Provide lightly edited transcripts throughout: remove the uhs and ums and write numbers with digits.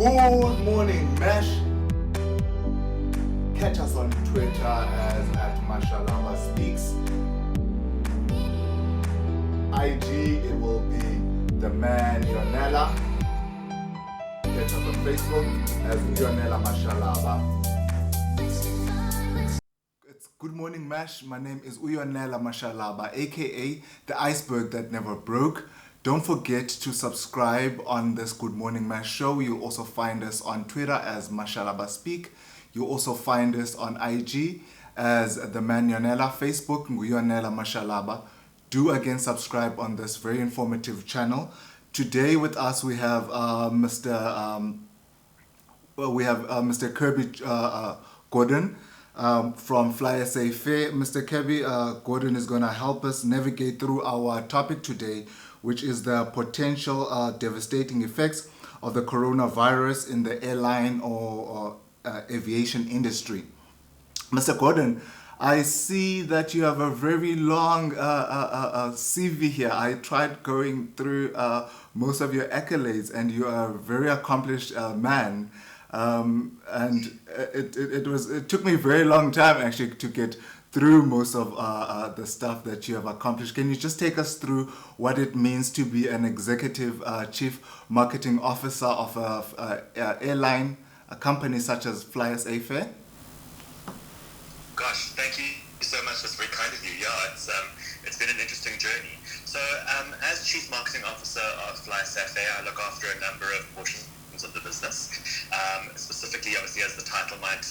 Good morning, Mesh. Catch us on Twitter as @Mashallah Speaks. IG, it will be the man Yonela. Catch us on Facebook as Yonela Mashallah. It's Good Morning Mash. My name is Uyonela Mashalaba, aka the iceberg that never broke. Don't forget to subscribe on this Good Morning Mash show. You'll also find us on Twitter as Mashalaba Speak. You'll also find us on IG as the man Yonela, Facebook Uyonela Mashalaba. Do again subscribe on this very informative channel. Today with us we have Mr. Kirby Gordon from FlySaFair. Mr. Kirby Gordon is going to help us navigate through our topic today, which is the potential devastating effects of the coronavirus in the airline or aviation industry. Mr. Gordon, I see that you have a very long CV here. I tried going through most of your accolades, and you are a very accomplished man. And it took me a very long time actually to get through most of the stuff that you have accomplished. Can you just take us through what it means to be an executive chief marketing officer of a airline, a company such as FlySaFair? Gosh, thank you so much. That's very kind of you. Yeah, it's been an interesting journey. So, as Chief Marketing Officer of FlySaFair, I look after a number of portions of the business. Specifically, obviously, as the title might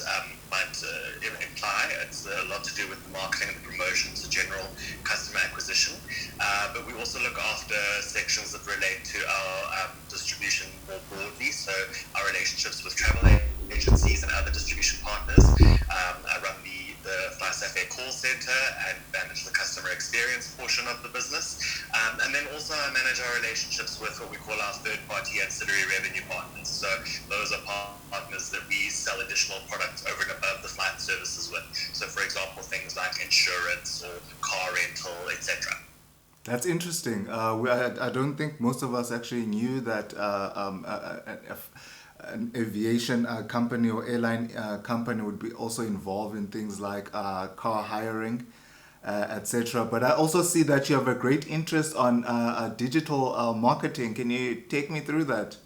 imply, it's a lot to do with the marketing and the promotions, the general customer acquisition. But we also look after sections that relate to our distribution more broadly. So, our relationships with travel agencies and other distribution partners. I run the FlySaFair call center and manage the customer experience portion of the business. And then also I manage our relationships with what we call our third-party ancillary revenue partners. So those are partners that we sell additional products over and above the flight services with. So for example, things like insurance or car rental, etc. That's interesting. I don't think most of us actually knew that an aviation company or airline company would be also involved in things like car hiring, etc. But I also see that you have a great interest on digital marketing. Can you take me through that?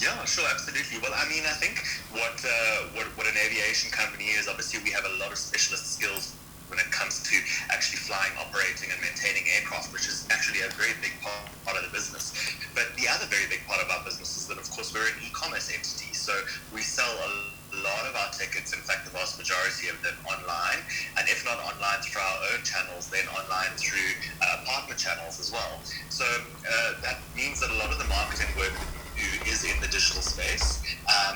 Yeah, sure, absolutely. Well, I mean, I think what an aviation company is, obviously we have a lot of specialist skills when it comes to actually flying, operating and maintaining aircraft, which is actually a very big part of the business. But the other very big part of our business is that, of course, we're an e-commerce entity. So we sell a lot of our tickets, in fact, the vast majority of them online. And if not online through our own channels, then online through partner channels as well. So that means that a lot of the marketing work that we do is in the digital space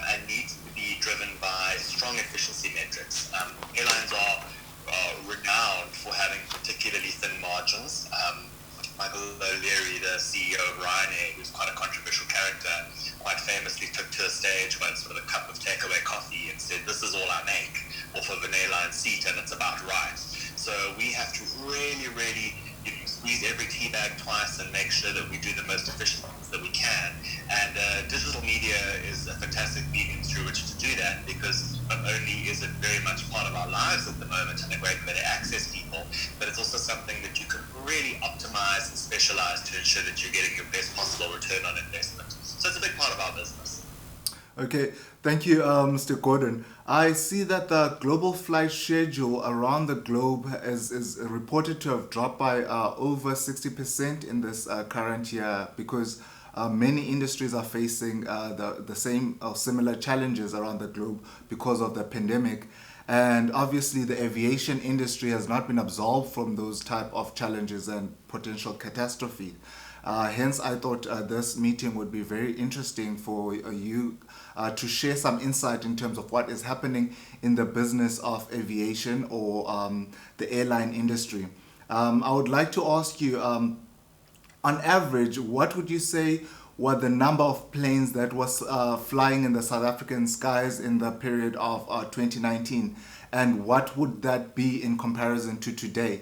and needs to be driven by strong efficiency metrics. Airlines are renowned for having particularly thin margins. Michael O'Leary, the CEO of Ryanair, who's quite a controversial character, quite famously took to a stage once with a cup of takeaway coffee and said, "This is all I make off of an airline seat, and it's about right." So we have to really squeeze every tea bag twice and make sure that we do the most efficient things that we can. And digital media is a fantastic medium through which to do that, because not only is it very much part of our lives at the moment and a great way to access people, but it's also something that you can really optimize and specialize to ensure that you're getting your best possible return on investment. So it's a big part of our business. Okay, thank you, Mr. Gordon. I see that the global flight schedule around the globe is reported to have dropped by over 60% in this current year, because many industries are facing the same or similar challenges around the globe because of the pandemic. And obviously the aviation industry has not been absolved from those type of challenges and potential catastrophe. Hence, I thought this meeting would be very interesting for you to share some insight in terms of what is happening in the business of aviation or the airline industry. I would like to ask you, on average, what would you say were the number of planes that was flying in the South African skies in the period of 2019? And what would that be in comparison to today?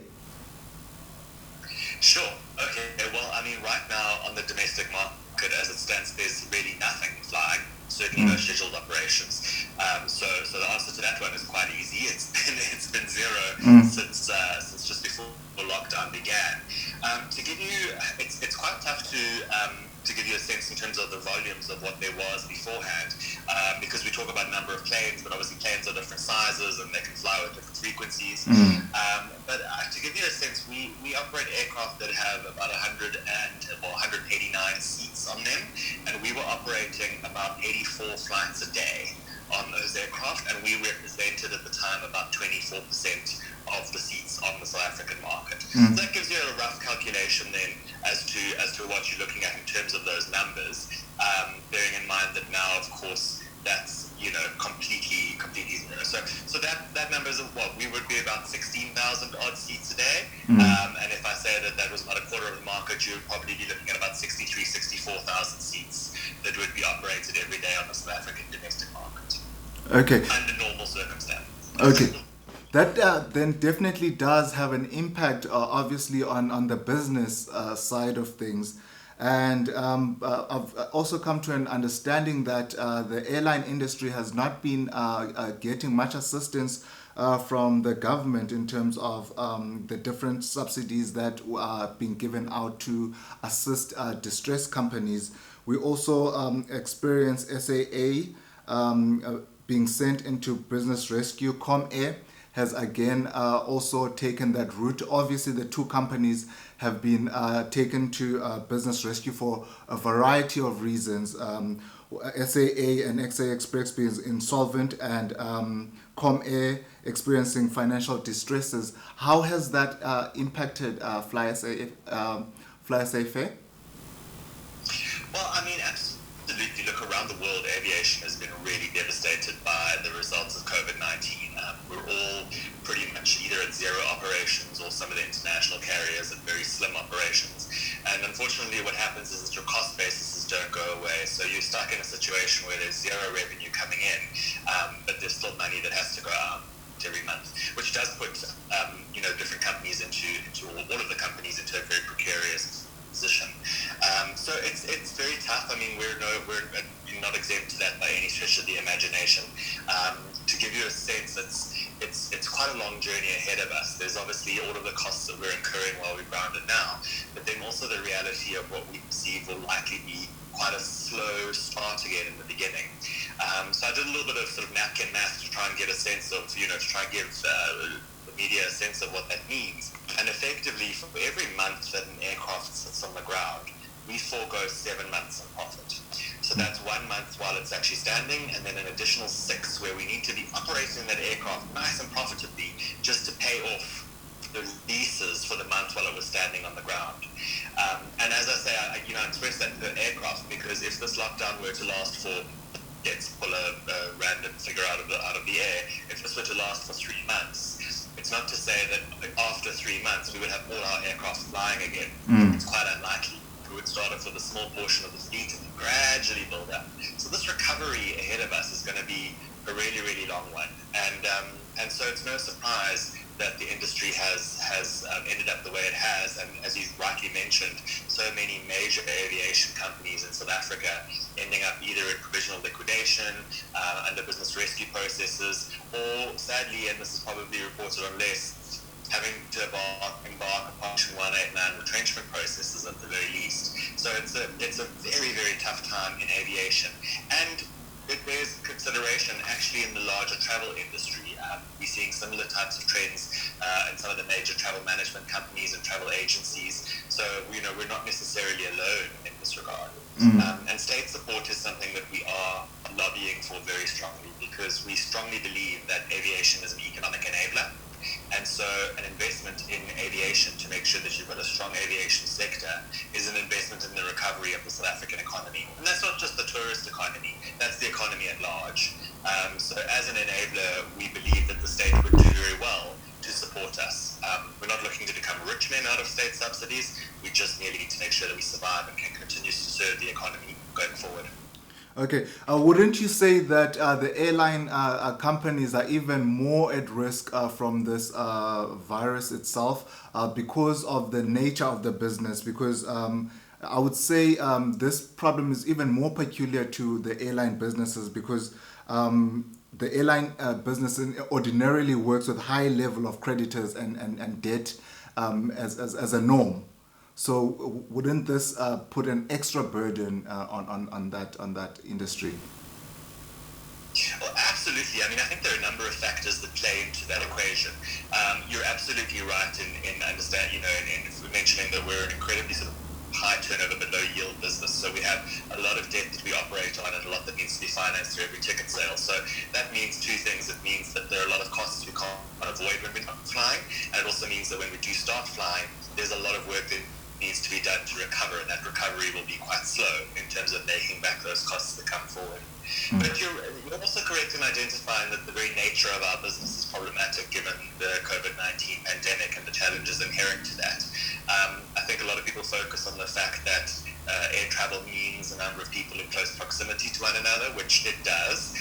Sure. Okay. Well, I mean, right now on the domestic market as it stands, there's really nothing scheduled operations. So the answer to that one is quite easy. It's been zero since just before lockdown began. To give you, it's quite tough to give you a sense in terms of the volumes of what there was beforehand, because we talk about number of planes, but obviously planes are different sizes and they can fly with different frequencies. But to give you a sense, we operate aircraft that have about 189 seats on them, and we were operating about 84 flights a day on those aircraft, and we represented at the time about 24% of the seats on the South African market. So that gives you a rough calculation then as to what you're looking at in terms of those numbers, bearing in mind that now, of course, that's completely zero. So that number is what we would be about 16,000 odd seats a day, and if I say that was about a quarter of the market, you would probably be looking at about 64,000 seats that would be operated every day on the South African domestic market. Okay. Under normal circumstances. Okay. That then definitely does have an impact, obviously, on the business side of things. And I've also come to an understanding that the airline industry has not been getting much assistance from the government in terms of the different subsidies that are being given out to assist distressed companies. We also experience SAA being sent into business rescue. ComAir has again also taken that route. Obviously, the two companies have been taken to business rescue for a variety of reasons. SAA and XA Express being insolvent, and ComAir experiencing financial distresses. How has that impacted FlySaFair? Well, I mean, absolutely. Look, around the world, aviation has been really devastated by the results of COVID-19. We're all pretty much either at zero operations, or some of the international carriers at very slim operations. And unfortunately, what happens is that your cost bases don't go away. So you're stuck in a situation where there's zero revenue coming in, but there's still money that has to go out every month, which does put different companies all of the companies into a very precarious position. So it's very tough. I mean, we're not exempt to that by any stretch of the imagination. To give you a sense, it's quite a long journey ahead of us. There's obviously all of the costs that we're incurring while we're grounded now, but then also the reality of what we perceive will likely be quite a slow start again in the beginning. So I did a little bit of sort of napkin math to try and get a sense of, to try and give the media a sense of what that means. And effectively, for every month that an aircraft sits on the ground, we forego 7 months in profit. So that's 1 month while it's actually standing, and then an additional 6 where we need to be operating that aircraft nice and profitably just to pay off the leases for the month while it was standing on the ground. And as I say, I express that per aircraft, because if this lockdown were to last for, let's pull a random figure out of the air, if this were to last for 3 months, it's not to say that after 3 months we would have all our aircraft flying again. It's quite unlikely. We would start off with a small portion of the fleet and gradually build up. So this recovery ahead of us is going to be a really, really long one. And so it's no surprise that the industry has ended up the way it has. And as you rightly mentioned, so many major aviation companies in South Africa ending up either in provisional liquidation, under business rescue processes, or sadly, and this is probably reported on less, having to embark upon 189 retrenchment processes at the very least. So it's a very, very tough time in aviation. And it bears consideration actually in the larger travel industry. We're seeing similar types of trends in some of the major travel management companies and travel agencies. So, we're not necessarily alone in this regard. And state support is something that we are lobbying for very strongly, because we strongly believe that aviation is an economic enabler. And so an investment in aviation to make sure that you've got a strong aviation sector is an investment in the recovery of the South African economy. And that's not just the tourist economy, that's the economy at large. So as an enabler, we believe that the state would do very well to support us. We're not looking to become rich men out of state subsidies. We just merely need to make sure that we survive and can continue to serve the economy going forward. Okay, wouldn't you say that the airline companies are even more at risk from this virus itself because of the nature of the business? Because I would say this problem is even more peculiar to the airline businesses because the airline business ordinarily works with high level of creditors and debt as a norm. So wouldn't this put an extra burden on that industry? Well, absolutely. I mean, I think there are a number of factors that play into that equation. You're absolutely right in understand, in mentioning that we're an incredibly sort of high turnover but low yield business. So we have a lot of debt that we operate on and a lot that needs to be financed through every ticket sale. So that means two things. It means that there are a lot of costs we can't avoid when we're not flying. And it also means that when we do start flying, there's a lot of work that needs to be done to recover, and that recovery will be quite slow in terms of making back those costs that come forward. But you're also correct in identifying that the very nature of our business is problematic given the COVID-19 pandemic and the challenges inherent to that. I think a lot of people focus on the fact that air travel means a number of people in close proximity to one another, which it does,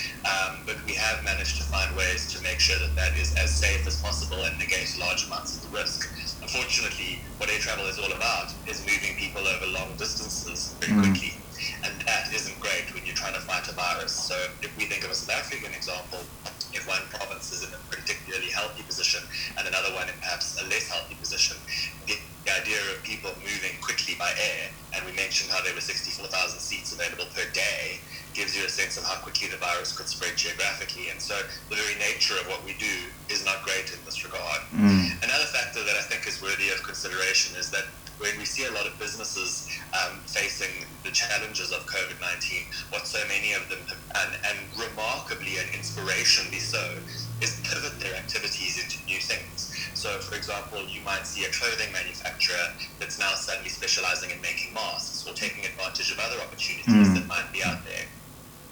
but we have managed to find ways to make sure that that is as safe as possible and negate large amounts of the risk. Unfortunately, what air travel is all about is moving people over long distances very quickly. And that isn't great when you're trying to fight a virus. So if we think of a South African example, if one province is in a particularly healthy position and another one in perhaps a less healthy position, the idea of people moving quickly by air, and we mentioned how there were 64,000 seats available per day, gives you a sense of how quickly the virus could spread geographically. And so the very nature of what we do is not great in this regard. Another factor that I think is worthy of consideration is that when we see a lot of businesses facing the challenges of COVID-19, what so many of them have done, and remarkably and inspirationally so, is pivot their activities into new things. So, for example, you might see a clothing manufacturer that's now suddenly specializing in making masks or taking advantage of other opportunities that might be out there.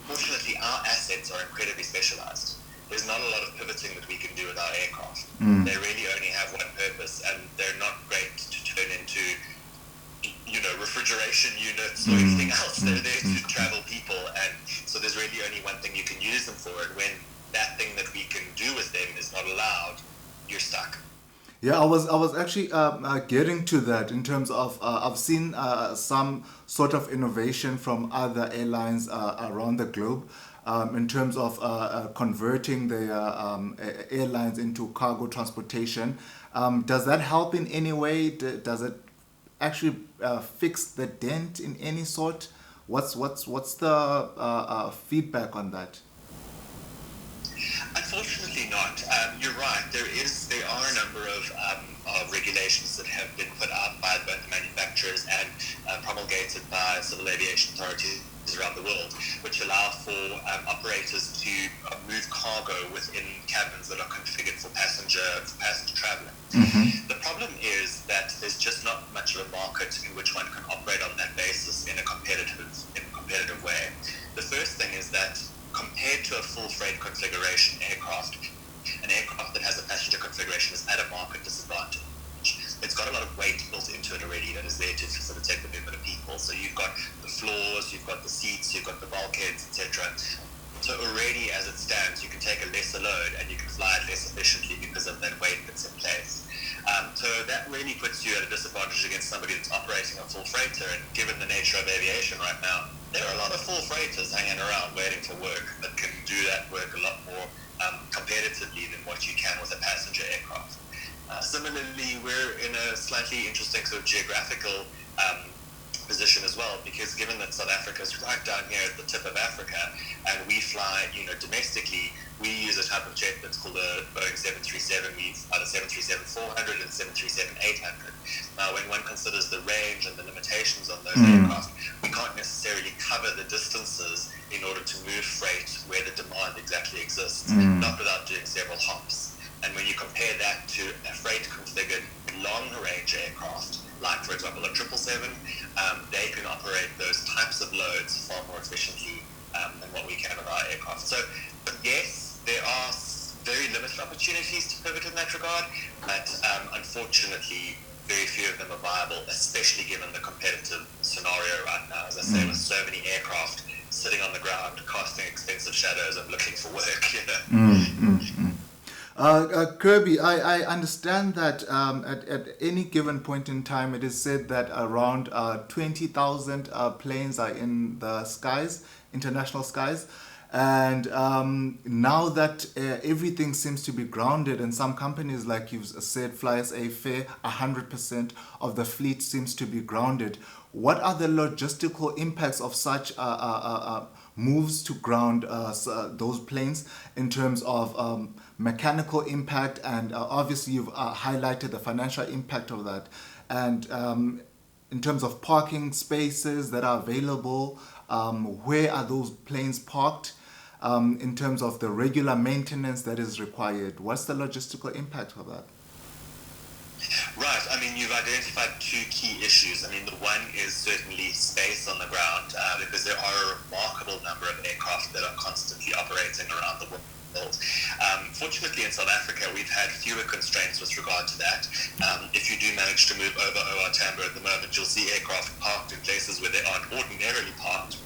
Fortunately, our assets are incredibly specialized. There's not a lot of pivoting that we can do with our aircraft. They really only have one purpose, and they're not great to turn into, refrigeration units or anything else. They're there to travel people, and so there's really only one thing you can use them for. And when that thing that we can do with them is not allowed, you're stuck. Yeah, I was actually getting to that in terms of I've seen some sort of innovation from other airlines around the globe in terms of converting their airlines into cargo transportation. Does that help in any way? Does it actually fix the dent in any sort? What's the feedback on that? Unfortunately not. You're right. There are a number of regulations that have been put out by both the manufacturers and promulgated by civil aviation authorities around the world, which allow for operators to move cargo within cabins that are configured for passenger traveling. The problem is that there's just not much of a market in which one can operate on that basis in a competitive way. The first thing is that compared to a full freight configuration aircraft, an aircraft that has a passenger configuration is at a market disadvantage. It's got a lot of weight built into it already that is there to facilitate the movement of people. So you've got the floors, you've got the seats, you've got the bulkheads, etc. So already as it stands, you can take a lesser load and you can fly it less efficiently because of that weight that's in place. So that really puts you at a disadvantage against somebody that's operating a full freighter. And given the nature of aviation right now, there are a lot of full freighters hanging around waiting for work that can do that work a lot more competitively than what you can with a passenger aircraft. Similarly, we're in a slightly interesting sort of geographical position as well, because given that South Africa is right down here at the tip of Africa, and we fly, domestically, we use a type of jet that's called a Boeing 737. We've got a 737-400 and 737-800. Now, when one considers the range and the limitations on those aircraft, we can't necessarily cover the distances in order to move freight where the demand exactly exists, not without doing several hops. And when you compare that to a freight-configured long-range aircraft, like, for example, a 777, they can operate those types of loads far more efficiently than what we can with our aircraft. So, yes, there are very limited opportunities to pivot in that regard, but unfortunately, very few of them are viable, especially given the competitive scenario right now. As I say, with so many aircraft sitting on the ground, casting expensive shadows and looking for work, Kirby, I understand that at any given point in time, it is said that around 20,000 planes are in the skies, international skies. And now that everything seems to be grounded, and some companies, like you've said, FlySaFair, 100% of the fleet seems to be grounded. What are the logistical impacts of such moves to ground those planes in terms of mechanical impact? And obviously, you've highlighted the financial impact of that. And in terms of parking spaces that are available, where are those planes parked? In terms of the regular maintenance that is required, what's the logistical impact of that? Right. I mean, you've identified two key issues. I mean, the one is certainly space on the ground, because there are a remarkable number of aircraft that are constantly operating around the world. Fortunately, in South Africa, we've had fewer constraints with regard to that. If you do manage to move over OR Tambo at the moment, you'll see aircraft parked in places where they aren't ordinarily parked.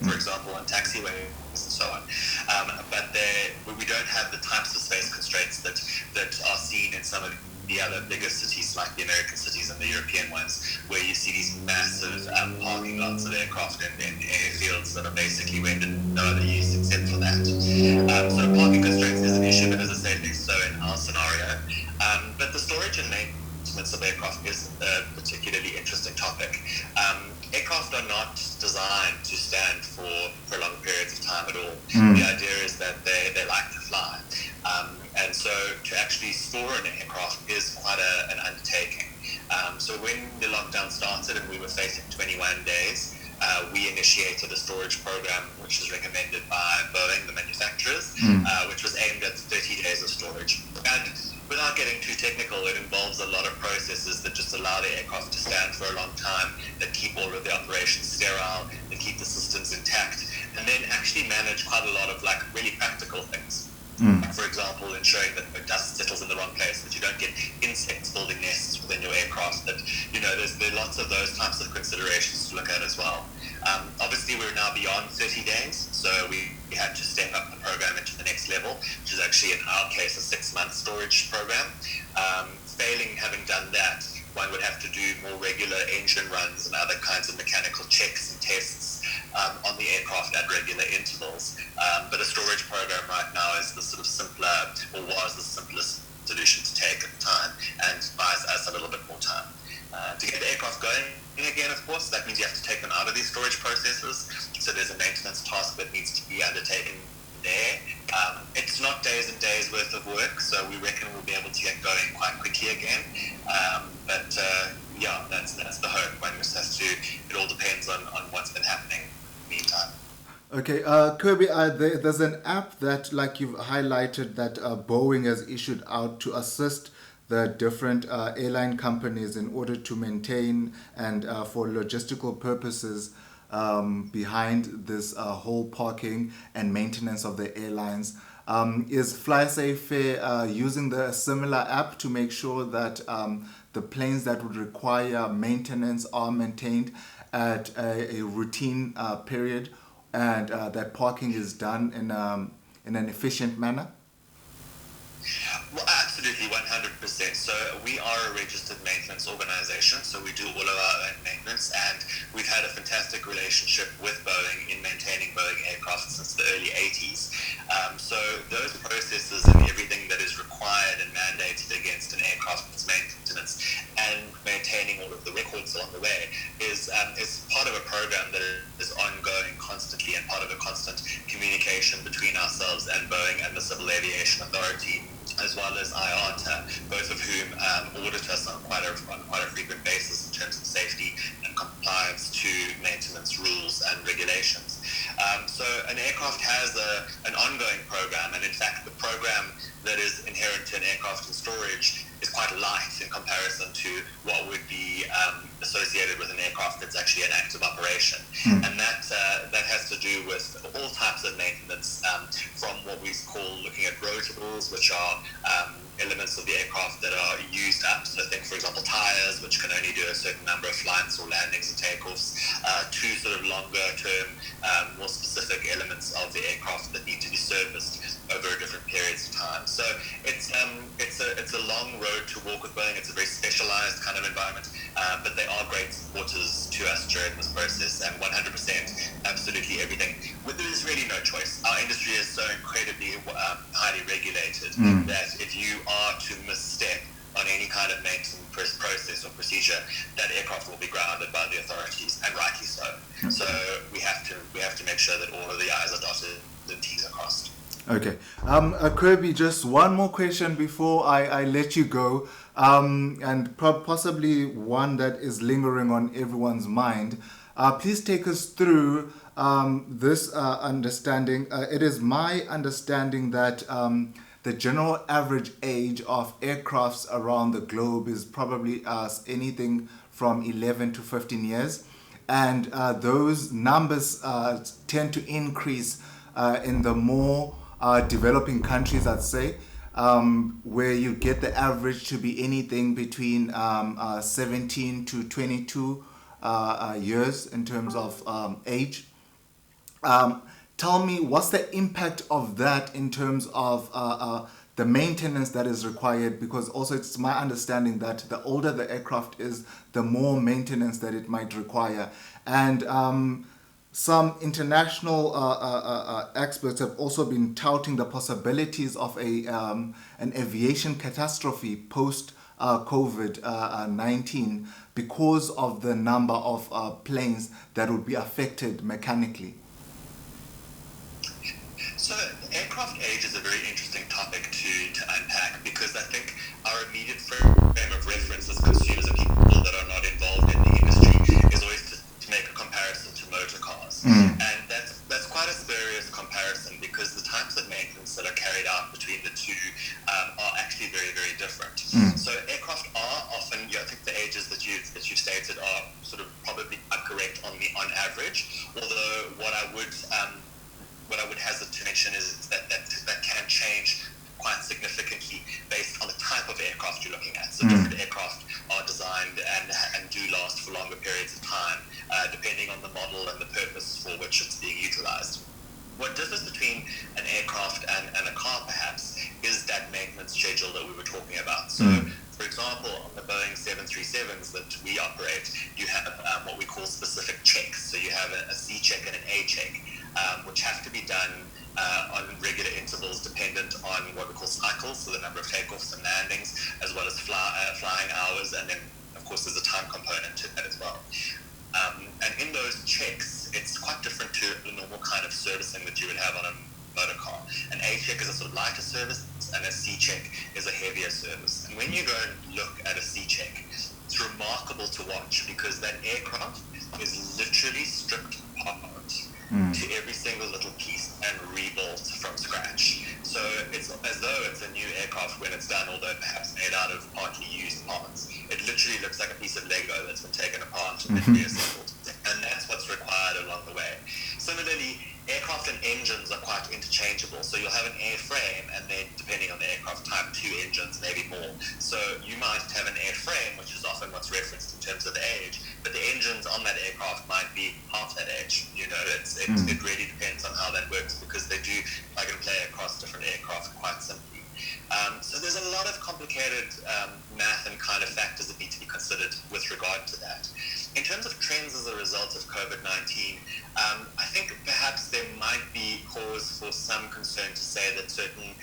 For example, on taxiways and so on. But we don't have the types of space constraints that are seen in some of the other bigger cities, like the American cities and the European ones, where you see these massive parking lots of aircraft in airfields that are basically rendered no other use except for that. So parking constraints is an issue, but as I said, less so in our scenario. But the storage and maintenance of aircraft is a particularly interesting topic. Aircraft are not designed to stand for prolonged periods of time at all. The idea is that they like to fly. And so to actually store an aircraft is quite an undertaking. So when the lockdown started and we were facing 21 days, we initiated a storage program which is recommended by Boeing, the manufacturers, which was aimed at 30 days of storage. And without getting too technical, it involves a lot of processes that just allow the aircraft to stand for a long time, that keep all of the operations sterile, that keep the systems intact, and then actually manage quite a lot of like really practical things. For example, ensuring that the dust settles in the wrong place, that you don't get insects building nests within your aircraft, that, there are lots of those types of considerations to look at as well. Obviously, we're now beyond 30 days, so we had to step up the program into the next level, which is actually, in our case, a 6-month storage program. Failing having done that, one would have to do more regular engine runs and other kinds of mechanical checks and tests on the aircraft at regular intervals. But a storage program right now is the sort of simpler, or was the simplest solution to take at the time, and buys us a little bit more time. To get the aircraft going again, of course, that means you have to take them out of these storage processes. So there's a maintenance task that needs to be undertaken there. It's not days and days worth of work, so we reckon we'll be able to get going quite quickly again. But that's the hope. One just has to, it all depends on what's been happening in the meantime. Okay, Kirby, there's an app that, like you've highlighted, that Boeing has issued out to assist the different airline companies in order to maintain and for logistical purposes behind this whole parking and maintenance of the airlines. Is FlySaFair using the similar app to make sure that the planes that would require maintenance are maintained at a routine period, and that parking is done in an efficient manner? Well, absolutely, 100%. So we are a registered maintenance organization, so we do all of our own maintenance, and we've had a fantastic relationship with Boeing in maintaining Boeing aircraft since the early 80s. So those processes and everything that is required and mandated against an aircraft's maintenance and maintaining all of the records along the way is part of a program that is ongoing constantly and part of a constant communication between ourselves and Boeing and the Civil Aviation Authority, as well as IATA, both of whom audit us on quite a frequent basis in terms of safety and compliance to maintenance rules and regulations. So an aircraft has an ongoing program, and in fact the program that is inherent to an aircraft in storage is quite light in comparison to what would be associated with an aircraft that's actually an active operation. And that has to do with all types of maintenance, from what we call looking at rotables, which are elements of the aircraft that are used up. So think, for example, tires, which can only do a certain number of flights or landings and takeoffs, to sort of longer term, more specific elements of the aircraft that need to be serviced. over different periods of time. So it's a long road to walk with Boeing. It's a very specialized kind of environment, but they are great supporters to us during this process, and 100%, absolutely everything. There is really no choice. Our industry is so incredibly highly regulated that if you are to misstep on any kind of maintenance process or procedure, that aircraft will be grounded by the authorities, and rightly so. So we have to make sure that all of the I's are dotted and T's are crossed. Okay. Kirby, just one more question before I let you go, and possibly one that is lingering on everyone's mind. Please take us through this understanding. It is my understanding that the general average age of aircrafts around the globe is probably anything from 11 to 15 years. And those numbers tend to increase in the more developing countries, I'd say, where you get the average to be anything between 17 to 22 years in terms of age. Tell me, what's the impact of that in terms of the maintenance that is required? Because also it's my understanding that the older the aircraft is, the more maintenance that it might require. And some international experts have also been touting the possibilities of an aviation catastrophe post COVID-19 because of the number of planes that would be affected mechanically. So aircraft age is a very interesting topic to unpack, because I think our immediate frame of reference as consumers and people that are not involved in the industry is always to make a comparison to motor cars. And that's quite a spurious comparison, because the types of maintenance that are carried out between the two are actually very, very different. So aircraft are often, I think the ages that you've stated are sort of probably correct on average, although what I would hazard to mention is that can change quite significantly based on the type of aircraft you're looking at. So different aircraft are designed and do last for longer periods of time, depending on the model and the purpose for which it's being utilized. What differs between an aircraft and a car, perhaps, is that maintenance schedule that we were talking about. So, for example, on the Boeing 737s that we operate, you have what we call specific checks. So you have a C check and an A check, which have to be done on regular intervals dependent on what we call cycles, so the number of takeoffs and landings, as well as flying hours, and then, of course, there's a time component to that as well. And in those checks, it's quite different to the normal kind of servicing that you would have on a motor car. An A check is a sort of lighter service, and a C check is a heavier service. And when you go and look at a C check, it's remarkable to watch, because that aircraft is literally stripped apart to every single little piece and rebuilt from scratch. So it's as though it's a new aircraft when it's done, although perhaps made out of partly used parts. It literally looks like a piece of Lego that's been taken apart and reassembled. And that's what's required along the way. Similarly, aircraft and engines are quite interchangeable. So you'll have an airframe, and then depending on the aircraft type, 2 engines, maybe more. So you might have an airframe, which is often what's referenced in terms of the age, but the engines on that aircraft might be half that age. It really depends on how that works, because they do plug and play across different aircraft quite simply. So there's a lot of complicated math and kind of factors that need to be considered with regard to that. In terms of trends as a result of COVID-19, I think perhaps there might be cause for some concern to say that certain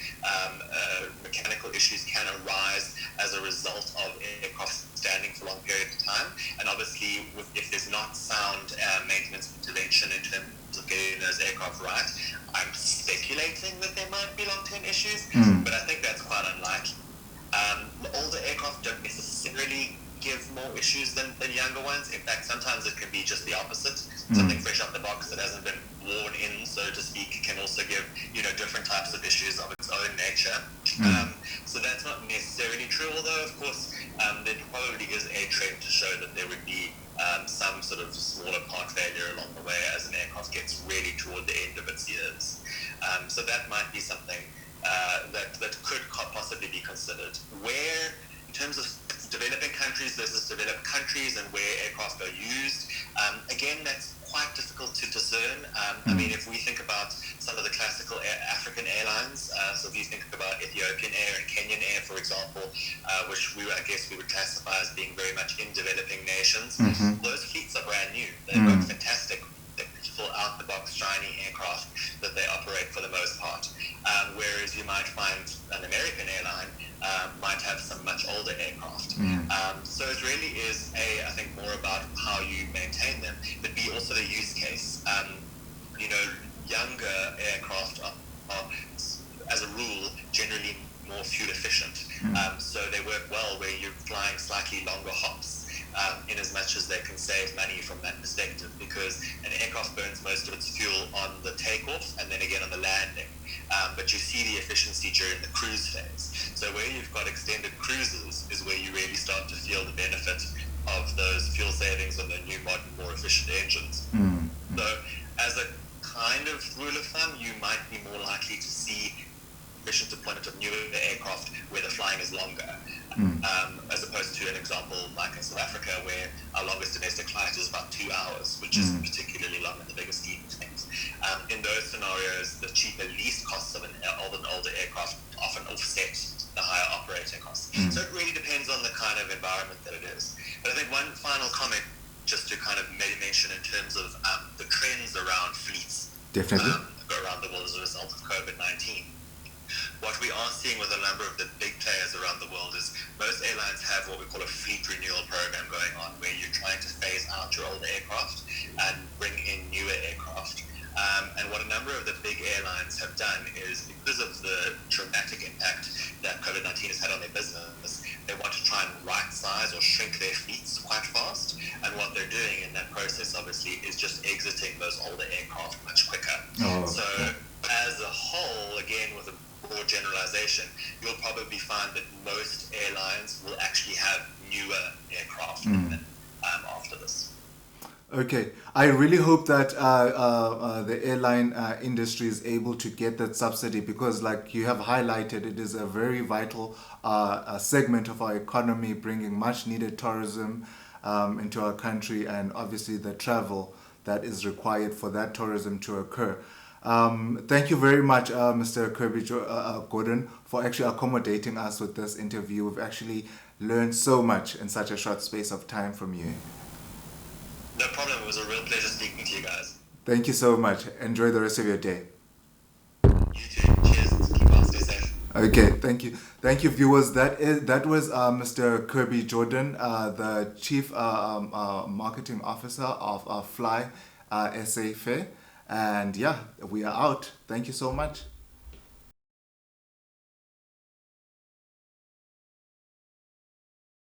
mechanical issues can arise as a result of aircraft standing for long periods of time. And obviously, if there's not sound maintenance intervention in terms of getting those aircraft right, I'm speculating that there might be long-term issues, but I think that's quite unlikely. Older aircraft don't necessarily give more issues than younger ones. In fact, sometimes it can be just the opposite. Something fresh out the box that hasn't been worn in, so to speak, can also give different types of issues of its own nature. So that's not necessarily true, although of course there probably is a trend to show that there would be some sort of smaller part failure along the way as an aircraft gets really toward the end of its years. So that might be something that could possibly be considered. Where, in terms of developing countries versus developed countries and where aircraft are used, again, that's quite difficult to discern. I mean, if we think about some of the classical African airlines. So if you think about Ethiopian Air and Kenyan Air, for example, which I guess we would classify as being very much in developing nations, those fleets are brand new. They've got fantastic, beautiful, out-the-box, shiny aircraft that they operate for the most part. Whereas you might find an American airline might have some much older aircraft. So it really is, I think, more about how you maintain them, but B, also the use case. Younger aircraft are, as a rule, generally more fuel efficient. So they work well where you're flying slightly longer hops, in as much as they can save money from that perspective, because an aircraft burns most of its fuel on the takeoff and then again on the landing. But you see the efficiency during the cruise phase. So where you've got extended cruises is where you really start to feel the benefit of those fuel savings on the new, modern, more efficient engines. So as a kind of rule of thumb, you might be more likely to see efficient deployment of newer aircraft where the flying is longer, as opposed to an example like in South Africa, where our longest domestic flight is about 2 hours, which isn't particularly long in the bigger scheme of things. In those scenarios, the cheaper lease costs of an older aircraft often offset the higher operating costs. So it really depends on the kind of environment that it is. But I think one final comment, just to kind of maybe mention in terms of the trends around fleets around the world as a result of COVID-19. What we are seeing with a number of the big players around the world is most airlines have what we call a fleet renewal program going on, where you're trying to phase out your older aircraft and bring in newer aircraft. And what a number of the big airlines have done is, because of the dramatic impact that COVID-19 has had on their business, they want to try and right-size or shrink their fleets quite fast. And what they're doing in that process, obviously, is just exiting those older aircraft much quicker. As a whole, again, with a broad generalization, you'll probably find that most airlines will actually have newer aircraft after this. Okay, I really hope that the airline industry is able to get that subsidy, because, like you have highlighted, it is a very vital segment of our economy, bringing much needed tourism into our country, and obviously the travel that is required for that tourism to occur. Thank you very much, Mr. Kirby Gordon, for actually accommodating us with this interview. We've actually learned so much in such a short space of time from you. No problem. It was a real pleasure speaking to you guys. Thank you so much. Enjoy the rest of your day. You too. Cheers. Keep on. Stay safe. Okay, thank you. Thank you, viewers. That was Mr. Kirby Jordan, the Chief Marketing Officer of FlySaFair. And yeah, we are out. Thank you so much.